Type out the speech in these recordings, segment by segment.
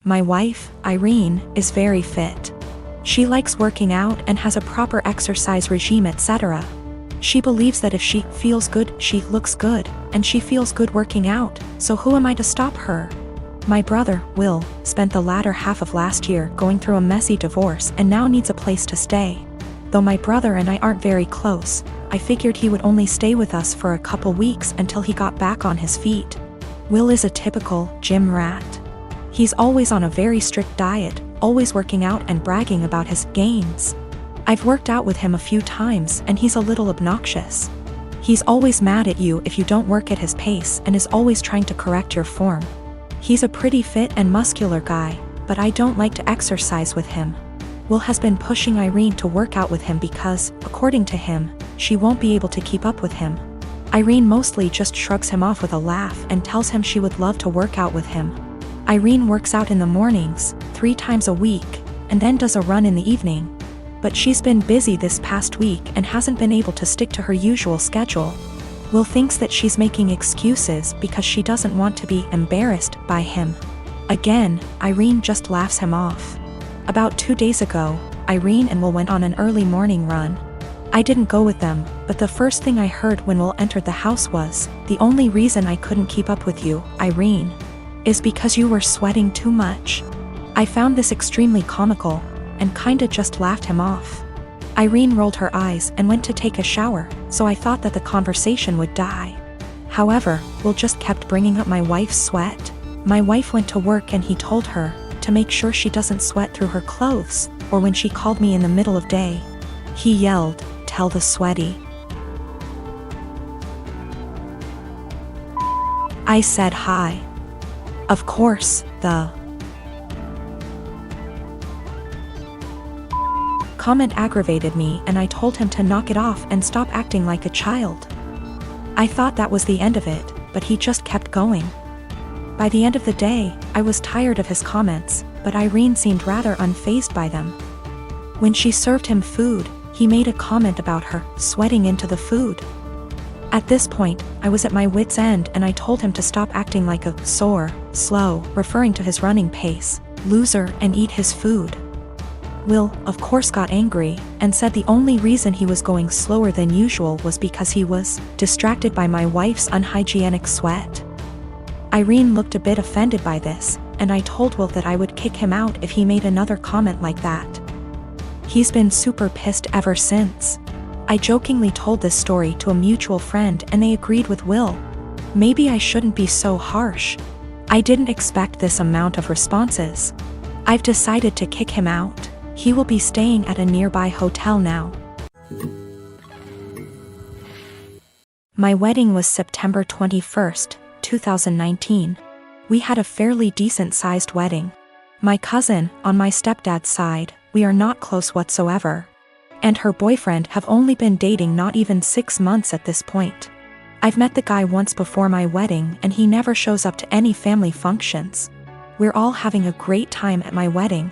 My wife, Irene, is very fit. She likes working out and has a proper exercise regime, etc. She believes that if she feels good, she looks good, and she feels good working out, so who am I to stop her? My brother, Will, spent the latter half of last year going through a messy divorce and now needs a place to stay. Though my brother and I aren't very close, I figured he would only stay with us for a couple weeks until he got back on his feet. Will is a typical gym rat. He's always on a very strict diet, always working out and bragging about his gains. I've worked out with him a few times and he's a little obnoxious. He's always mad at you if you don't work at his pace and is always trying to correct your form. He's a pretty fit and muscular guy, but I don't like to exercise with him. Will has been pushing Irene to work out with him because, according to him, she won't be able to keep up with him. Irene mostly just shrugs him off with a laugh and tells him she would love to work out with him. Irene works out in the mornings, 3 times a week, and then does a run in the evening. But she's been busy this past week and hasn't been able to stick to her usual schedule. Will thinks that she's making excuses because she doesn't want to be embarrassed by him. Again, Irene just laughs him off. About 2 days ago, Irene and Will went on an early morning run. I didn't go with them, but the first thing I heard when Will entered the house was, "The only reason I couldn't keep up with you, Irene, is because you were sweating too much." I found this extremely comical, and kinda just laughed him off. Irene rolled her eyes and went to take a shower, so I thought that the conversation would die. However, Will just kept bringing up my wife's sweat. My wife went to work and he told her to make sure she doesn't sweat through her clothes, or when she called me in the middle of day. He yelled, "Tell the sweaty." I said hi. Of course, the comment aggravated me and I told him to knock it off and stop acting like a child. I thought that was the end of it, but he just kept going. By the end of the day, I was tired of his comments, but Irene seemed rather unfazed by them. When she served him food, he made a comment about her sweating into the food. At this point, I was at my wit's end and I told him to stop acting like a slow, referring to his running pace, loser, and eat his food. Will, of course, got angry, and said the only reason he was going slower than usual was because he was distracted by my wife's unhygienic sweat. Irene looked a bit offended by this, and I told Will that I would kick him out if he made another comment like that. He's been super pissed ever since. I jokingly told this story to a mutual friend and they agreed with Will. Maybe I shouldn't be so harsh. I didn't expect this amount of responses. I've decided to kick him out. He will be staying at a nearby hotel now. My wedding was September 21st, 2019. We had a fairly decent-sized wedding. My cousin, on my stepdad's side, we are not close whatsoever. And her boyfriend have only been dating not even 6 months at this point. I've met the guy once before my wedding and he never shows up to any family functions. We're all having a great time at my wedding.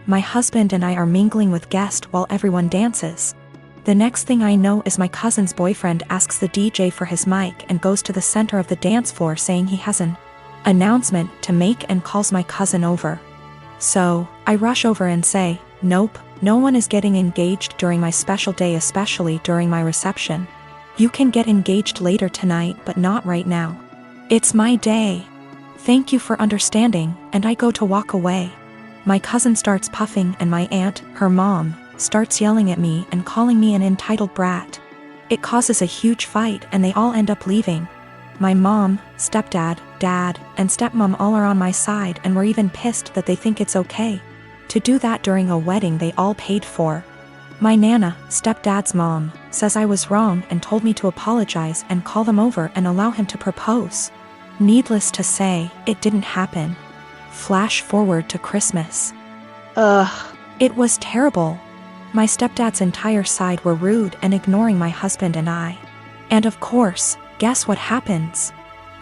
My husband and I are mingling with guests while everyone dances. The next thing I know is my cousin's boyfriend asks the DJ for his mic and goes to the center of the dance floor saying he has an announcement to make and calls my cousin over. So, I rush over and say, "Nope, no one is getting engaged during my special day, especially during my reception. You can get engaged later tonight but not right now. It's my day. Thank you for understanding," and I go to walk away. My cousin starts puffing and my aunt, her mom, starts yelling at me and calling me an entitled brat. It causes a huge fight and they all end up leaving. My mom, stepdad, dad, and stepmom all are on my side and were even pissed that they think it's okay to do that during a wedding they all paid for. My nana, stepdad's mom, says I was wrong and told me to apologize and call them over and allow him to propose. Needless to say, it didn't happen. Flash forward to Christmas. It was terrible. My stepdad's entire side were rude and ignoring my husband and I. And of course, guess what happens?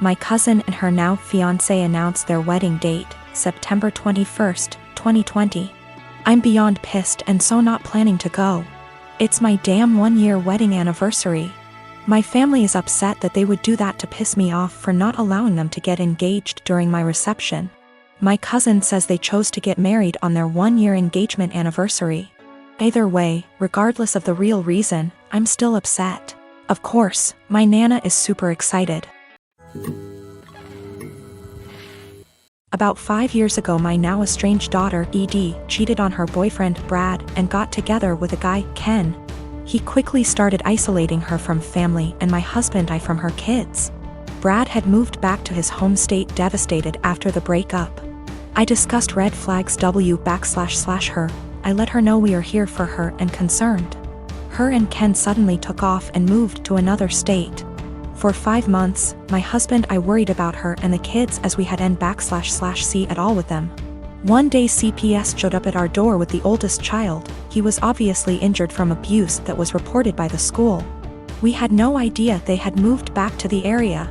My cousin and her now fiancé announced their wedding date, September 21st, 2020. I'm beyond pissed and so not planning to go. It's my damn 1-year wedding anniversary. My family is upset that they would do that to piss me off for not allowing them to get engaged during my reception. My cousin says they chose to get married on their 1-year engagement anniversary. Either way, regardless of the real reason, I'm still upset. Of course, my Nana is super excited. About 5 years ago, my now estranged daughter, Edie, cheated on her boyfriend, Brad, and got together with a guy, Ken. He quickly started isolating her from family and my husband and I from her kids. Brad had moved back to his home state devastated after the breakup. I discussed red flags her. I let her know we are here for her and concerned. Her and Ken suddenly took off and moved to another state. For 5 months, my husband and I worried about her and the kids as we had see at all with them. One day CPS showed up at our door with the oldest child. He was obviously injured from abuse that was reported by the school. We had no idea they had moved back to the area.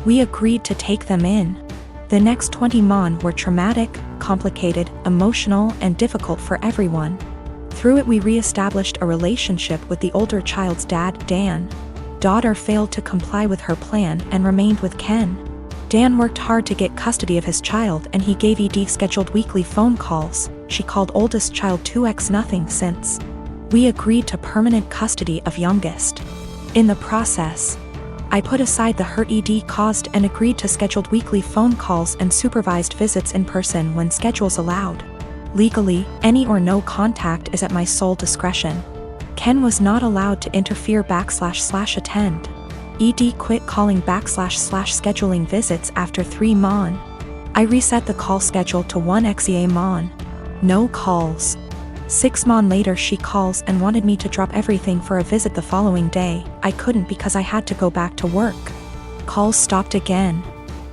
We agreed to take them in. The next 20 months were traumatic, complicated, emotional, and difficult for everyone. Through it we re-established a relationship with the older child's dad, Dan. Daughter failed to comply with her plan and remained with Ken. Dan worked hard to get custody of his child and he gave Edie scheduled weekly phone calls. She called oldest child 2x nothing since. We agreed to permanent custody of youngest. In the process, I put aside the hurt Edie caused and agreed to scheduled weekly phone calls and supervised visits in person when schedules allowed. Legally, any or no contact is at my sole discretion. Ken was not allowed to interfere //attend. Edie quit calling //scheduling visits after 3 months. I reset the call schedule to 1 month. No calls. 6 months later she calls and wanted me to drop everything for a visit the following day. I couldn't because I had to go back to work. Calls stopped again.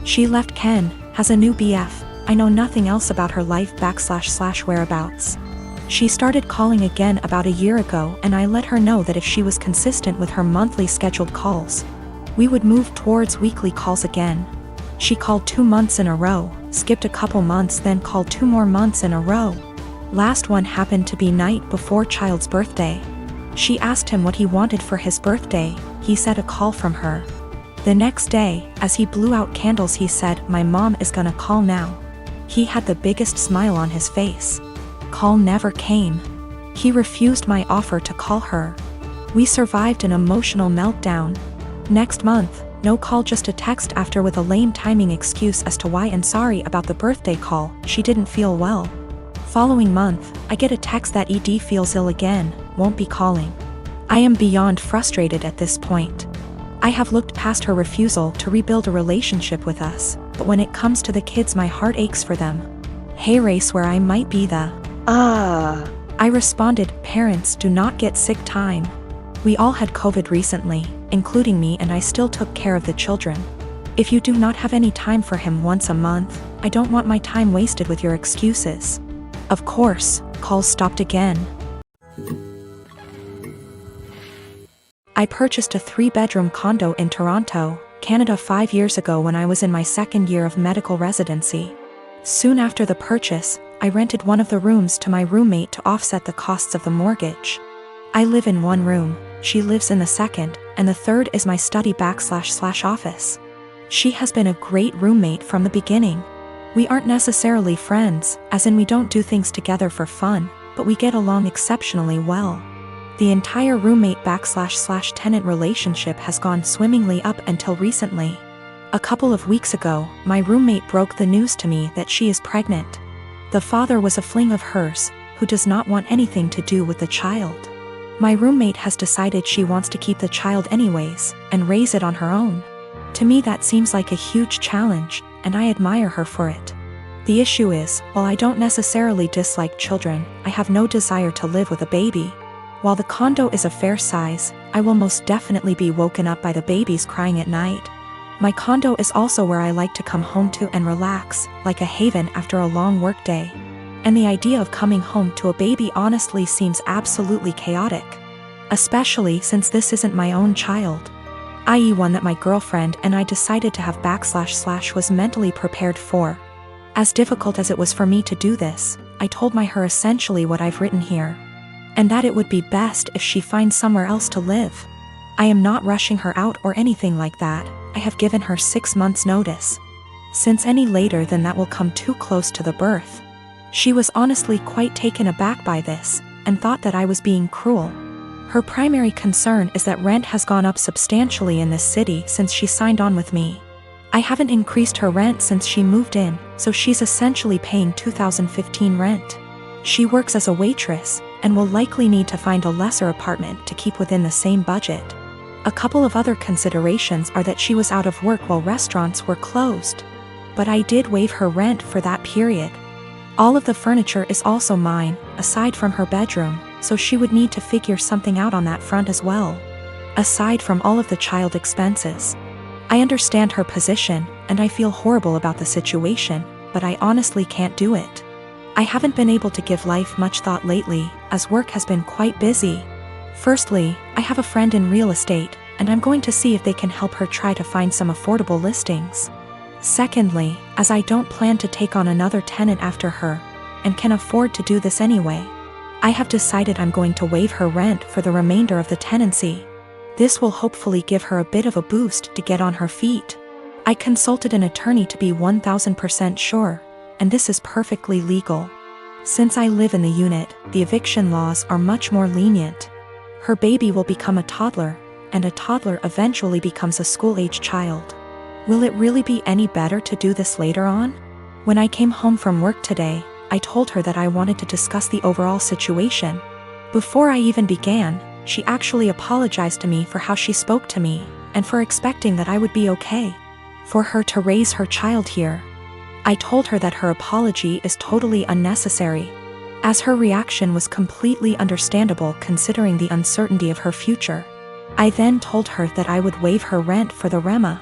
She left Ken, has a new BF. I know nothing else about her life / whereabouts. She started calling again about a year ago and I let her know that if she was consistent with her monthly scheduled calls, we would move towards weekly calls again. She called 2 months in a row, skipped a couple months, then called 2 more months in a row. Last one happened to be night before child's birthday. She asked him what he wanted for his birthday. He said a call from her. The next day, as he blew out candles, he said, "My mom is gonna call now." He had the biggest smile on his face. Call never came. He refused my offer to call her. We survived an emotional meltdown. Next month, no call, just a text after with a lame timing excuse as to why and sorry about the birthday call, she didn't feel well. Following month, I get a text that Edie feels ill again, won't be calling. I am beyond frustrated at this point. I have looked past her refusal to rebuild a relationship with us, but when it comes to the kids my heart aches for them. Hey race where I might be the I responded, "Parents do not get sick time. We all had COVID recently, including me, and I still took care of the children. If you do not have any time for him once a month, I don't want my time wasted with your excuses." Of course, calls stopped again. I purchased a 3-bedroom condo in Toronto, Canada 5 years ago when I was in my 2nd year of medical residency. Soon after the purchase, I rented one of the rooms to my roommate to offset the costs of the mortgage. I live in 1 room, she lives in the 2nd, and the 3rd is my study /office. She has been a great roommate from the beginning. We aren't necessarily friends, as in we don't do things together for fun, but we get along exceptionally well. The entire roommate /tenant relationship has gone swimmingly up until recently. A couple of weeks ago, my roommate broke the news to me that she is pregnant. The father was a fling of hers, who does not want anything to do with the child. My roommate has decided she wants to keep the child anyways, and raise it on her own. To me that seems like a huge challenge, and I admire her for it. The issue is, while I don't necessarily dislike children, I have no desire to live with a baby. While the condo is a fair size, I will most definitely be woken up by the babies crying at night. My condo is also where I like to come home to and relax, like a haven after a long workday. And the idea of coming home to a baby honestly seems absolutely chaotic. Especially since this isn't my own child. I.e. one that my girlfriend and I decided to have / was mentally prepared for. As difficult as it was for me to do this, I told her essentially what I've written here. And that it would be best if she finds somewhere else to live. I am not rushing her out or anything like that. I have given her 6 months notice. since any later than that will come too close to the birth. She was honestly quite taken aback by this, and thought that I was being cruel. Her primary concern is that rent has gone up substantially in this city since she signed on with me. I haven't increased her rent since she moved in, so she's essentially paying 2015 rent. She works as a waitress, and will likely need to find a lesser apartment to keep within the same budget. A couple of other considerations are that she was out of work while restaurants were closed. But I did waive her rent for that period. All of the furniture is also mine, aside from her bedroom, so she would need to figure something out on that front as well. Aside from all of the child expenses. I understand her position, and I feel horrible about the situation, but I honestly can't do it. I haven't been able to give life much thought lately, as work has been quite busy. Firstly, I have a friend in real estate, and I'm going to see if they can help her try to find some affordable listings. Secondly, as I don't plan to take on another tenant after her, and can afford to do this anyway, I have decided I'm going to waive her rent for the remainder of the tenancy. This will hopefully give her a bit of a boost to get on her feet. I consulted an attorney to be 1000% sure, and this is perfectly legal. Since I live in the unit, the eviction laws are much more lenient. Her baby will become a toddler, and a toddler eventually becomes a school-age child. Will it really be any better to do this later on? When I came home from work today, I told her that I wanted to discuss the overall situation. Before I even began, she actually apologized to me for how she spoke to me, and for expecting that I would be okay for her to raise her child here. I told her that her apology is totally unnecessary, as her reaction was completely understandable considering the uncertainty of her future. I then told her that I would waive her rent for the REMA.